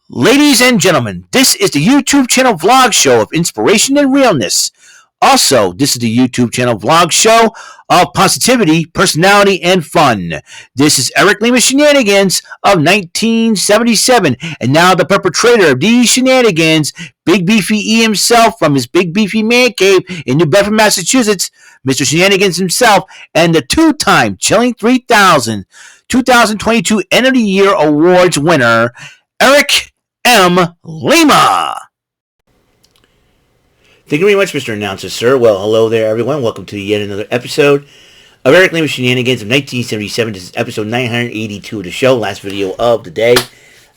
Ladies and gentlemen, this is the YouTube channel vlog show of inspiration and realness. Also, this is the YouTube channel vlog show of positivity, personality, and fun. This is Eric Lima Shenanigans of 1977, and now the perpetrator of these shenanigans, Big Beefy E himself from his Big Beefy Man Cave in New Bedford, Massachusetts, Mr. Shenanigans himself, and the two-time Chilling 3000 2022 End of the Year Awards winner, Eric M. Lima. Thank you very much, Mr. Announcer, sir. Well, hello there, everyone. Welcome to yet another episode of Eric Lima Shenanigans of 1977. This is episode 982 of the show, last video of the day.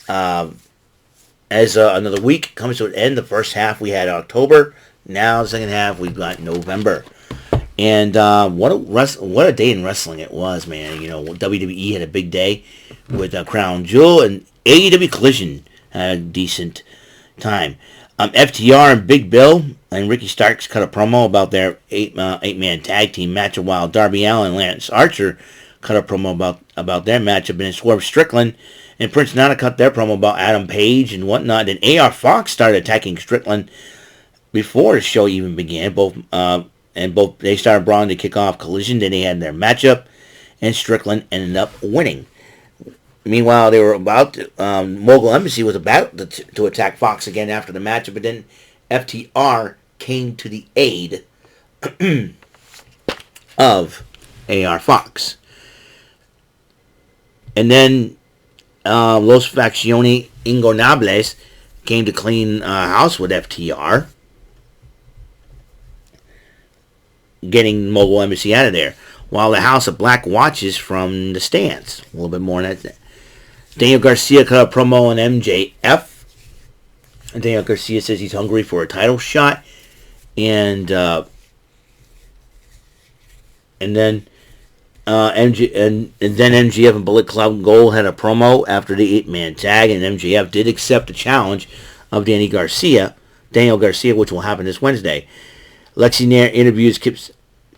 As another week comes to an end, the first half we had October. Now, the second half, we've got November. And what a day in wrestling it was, man. You know, WWE had a big day with Crown Jewel, and AEW Collision had a decent time. FTR and Big Bill and Ricky Starks cut a promo about their eight-man tag team match, while Darby Allin and Lance Archer cut a promo about their matchup, and then Swerve Strickland and Prince Nana cut their promo about Adam Page and whatnot. Then AR Fox started attacking Strickland before the show even began. They started brawling to kick off Collision. Then they had their matchup, and Strickland ended up winning. Meanwhile, they were about to, Mogul Embassy was about to attack Fox again after the matchup, but then FTR came to the aid of AR Fox. And then Los Facciones Ingobernables came to clean house with FTR, getting Mogul Embassy out of there, while the House of Black watches from the stands. A little bit more on that. Daniel Garcia cut a promo on MJF. And Daniel Garcia says he's hungry for a title shot. And then MJF and Bullet Club Gold had a promo after the 8-man tag, and MJF did accept the challenge of Daniel Garcia, which will happen this Wednesday. Lexi Nair interviews Kip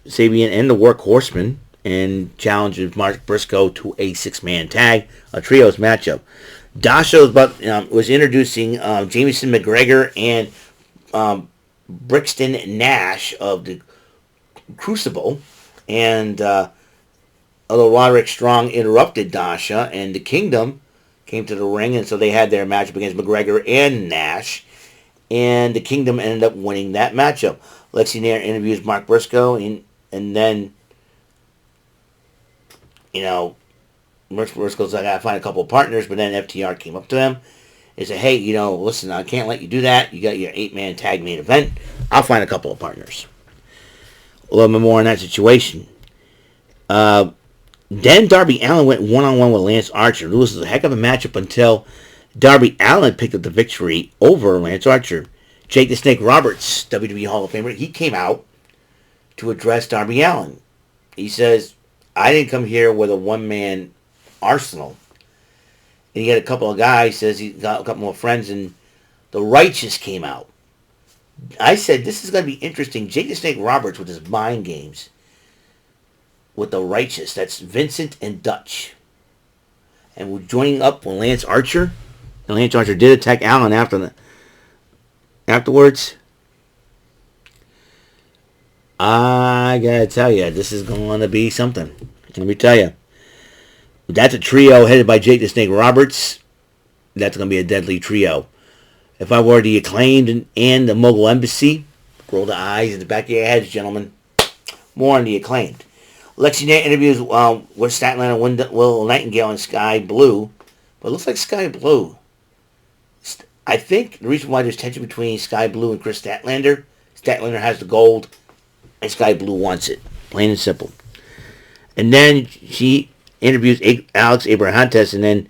Sabian and the Workhorsemen and challenges Mark Briscoe to a 6-man tag, a trios matchup. Dasha was introducing Jameson McGregor and Brixton Nash of the Crucible, and although Roderick Strong interrupted Dasha, and the Kingdom came to the ring, and so they had their matchup against McGregor and Nash, and the Kingdom ended up winning that matchup. Lexi Nair interviews Mark Briscoe, and then, you know, Mark Briscoe's like, I gotta find a couple of partners, but then FTR came up to him and said, hey, you know, listen, I can't let you do that. You got your 8-man tag main event. I'll find a couple of partners. A little bit more on that situation. Then Darby Allin went one-on-one with Lance Archer. It was a heck of a matchup until Darby Allin picked up the victory over Lance Archer. Jake the Snake Roberts, WWE Hall of Famer, he came out to address Darby Allin. He says, I didn't come here with a one-man arsenal. And he had a couple of guys, says he got a couple more friends, and the Righteous came out. I said, this is going to be interesting. Jake the Snake Roberts with his mind games with the Righteous. That's Vincent and Dutch. And we're joining up with Lance Archer. And Lance Archer did attack Allin afterwards. I gotta tell you, this is going to be something. Let me tell you. That's a trio headed by Jake the Snake Roberts. That's going to be a deadly trio. If I were the Acclaimed and the Mogul Embassy, roll the eyes in the back of your heads, gentlemen. More on the Acclaimed. Lexi Nair interviews with Statlander, Will Nightingale, and Sky Blue. But it looks like Sky Blue. I think the reason why there's tension between Sky Blue and Chris Statlander has the gold, and Sky Blue wants it. Plain and simple. And then she interviews Alex Abrahantes, and then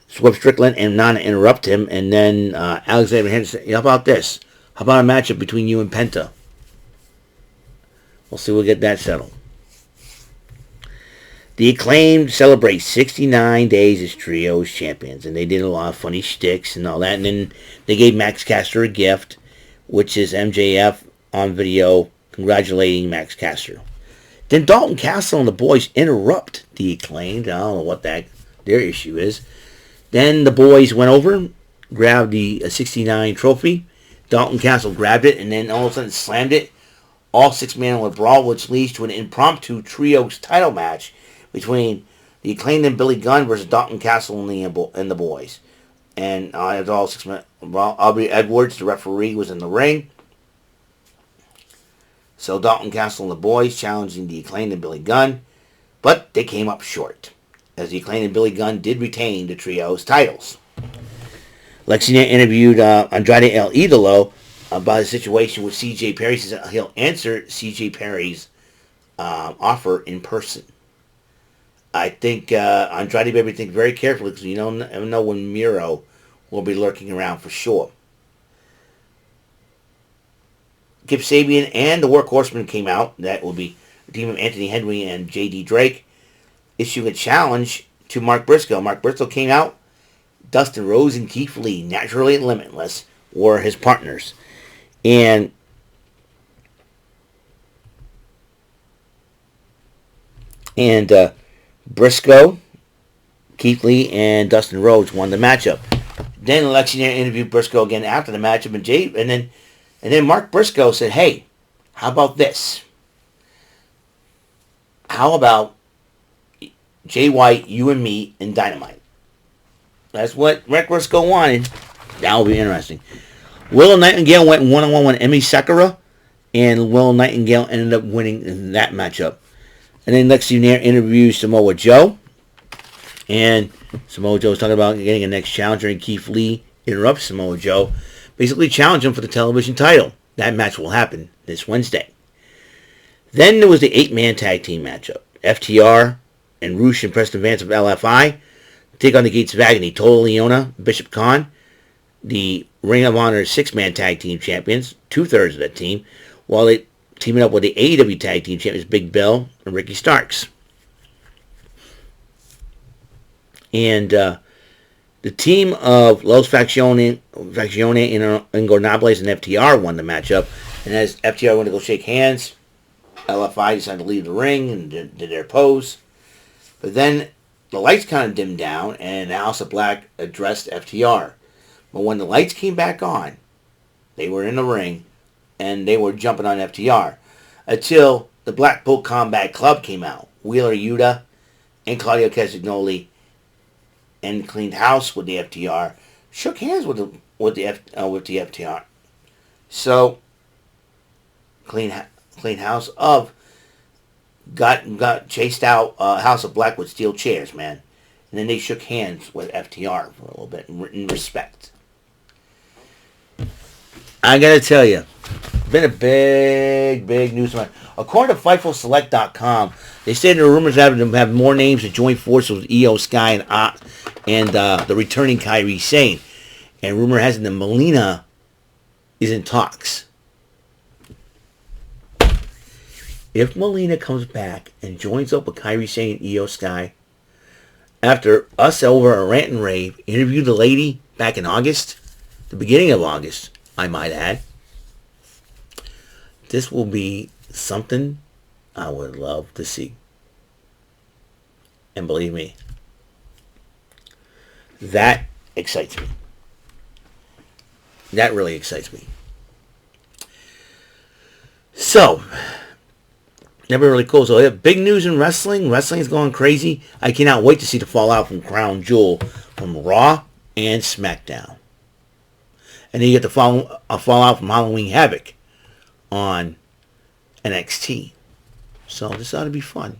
Swerve Strickland and Nana interrupt him, and then Alex Abrahantes says, how about this? How about a matchup between you and Penta? We'll see, we'll get that settled. The Acclaimed celebrate 69 days as trios champions, and they did a lot of funny shticks and all that, and then they gave Max Caster a gift, which is MJF on video congratulating Max Caster. Then Dalton Castle and the boys interrupt the Acclaimed. I don't know what their issue is. Then the boys went over grabbed the 69 trophy. Dalton Castle grabbed it and then all of a sudden slammed it. All six-man with brawl, which leads to an impromptu trios title match between the Acclaimed and Billy Gunn versus Dalton Castle and the boys. And it's all six-man. Well, Aubrey Edwards, the referee, was in the ring. So Dalton Castle and the boys challenging the Acclaimed and Billy Gunn. But they came up short, as the Acclaimed and Billy Gunn did retain the trios titles. Lexington interviewed Andrade El Idolo about a situation with C.J. Perry. He says he'll answer C.J. Perry's offer in person. I think Andrade better think very carefully because you don't know when Miro will be lurking around for sure. Kip Sabian and the Workhorsemen came out. That will be the team of Anthony Henry and J.D. Drake issuing a challenge to Mark Briscoe. Mark Briscoe came out. Dustin Rhodes and Keith Lee, naturally limitless, were his partners. And Briscoe, Keith Lee, and Dustin Rhodes won the matchup. Then Lexington interviewed Briscoe again after the matchup, and then Mark Briscoe said, "Hey, how about this? How about Jay White, you and me, and Dynamite?" That's what Mark Briscoe wanted. That will be interesting. Willow Nightingale went one-on-one with Emi Sakura, and Willow Nightingale ended up winning in that matchup. And then Lexington interviews Samoa Joe, and Samoa Joe was talking about getting a next challenger, and Keith Lee interrupts Samoa Joe, basically challenge him for the television title. That match will happen this Wednesday. Then there was the 8-man tag team matchup. FTR and Roosh and Preston Vance of LFI take on the Gates of Agony, Total Leona, Bishop Khan, the Ring of Honor 6-man tag team champions, 2/3 of that team, while they teaming up with the AEW tag team champions Big Bill and Ricky Starks. And the team of Los Faccione Ingobernables and FTR won the matchup. And as FTR went to go shake hands, LFI decided to leave the ring and did their pose. But then the lights kind of dimmed down and the House of Black addressed FTR. But when the lights came back on, they were in the ring and they were jumping on FTR until the Blackpool Combat Club came out. Wheeler Yuta and Claudio Castagnoli and cleaned house with the FTR, shook hands with the FTR. So clean house of got chased out House of Black with steel chairs, man. And then they shook hands with FTR for a little bit in respect. I gotta tell you, been a big news month. According to FightfulSelect.com, they said there are rumors having them have more names to join forces with Io Sky and the returning Kairi Sane. And rumor has it that Melina is in talks. If Melina comes back and joins up with Kairi Sane and Io Sky, after us over a Rant and Rave interviewed the lady back in August, the beginning of August, I might add, this will be something I would love to see. And believe me, that excites me. That really excites me. So, never really cool. So, big news in wrestling. Wrestling is going crazy. I cannot wait to see the fallout from Crown Jewel from Raw and SmackDown. And then you get the fallout from Halloween Havoc on NXT. So this ought to be fun.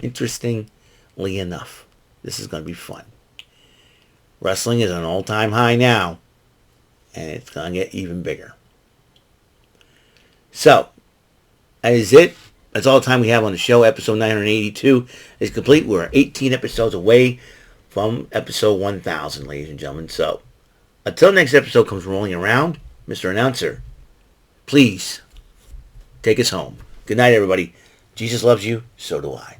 Interestingly enough, this is going to be fun. Wrestling is an all-time high now, and it's going to get even bigger. So, that is it. That's all the time we have on the show. Episode 982 is complete. We're 18 episodes away from episode 1000, ladies and gentlemen. So, until next episode comes rolling around, Mr. Announcer, please take us home. Good night, everybody. Jesus loves you, so do I.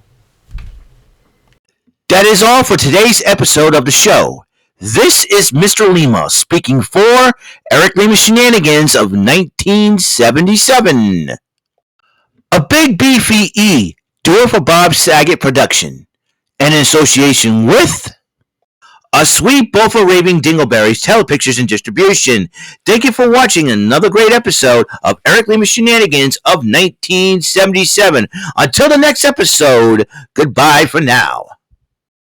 That is all for today's episode of the show. This is Mr. Lima speaking for Eric Lima Shenanigans of 1977. A Big Beefy E, do it for Bob Saget production, and in association with A sweet bowl for raving dingleberries, telepictures, and distribution. Thank you for watching another great episode of Eric Lima Shenanigans of 1977. Until the next episode, goodbye for now.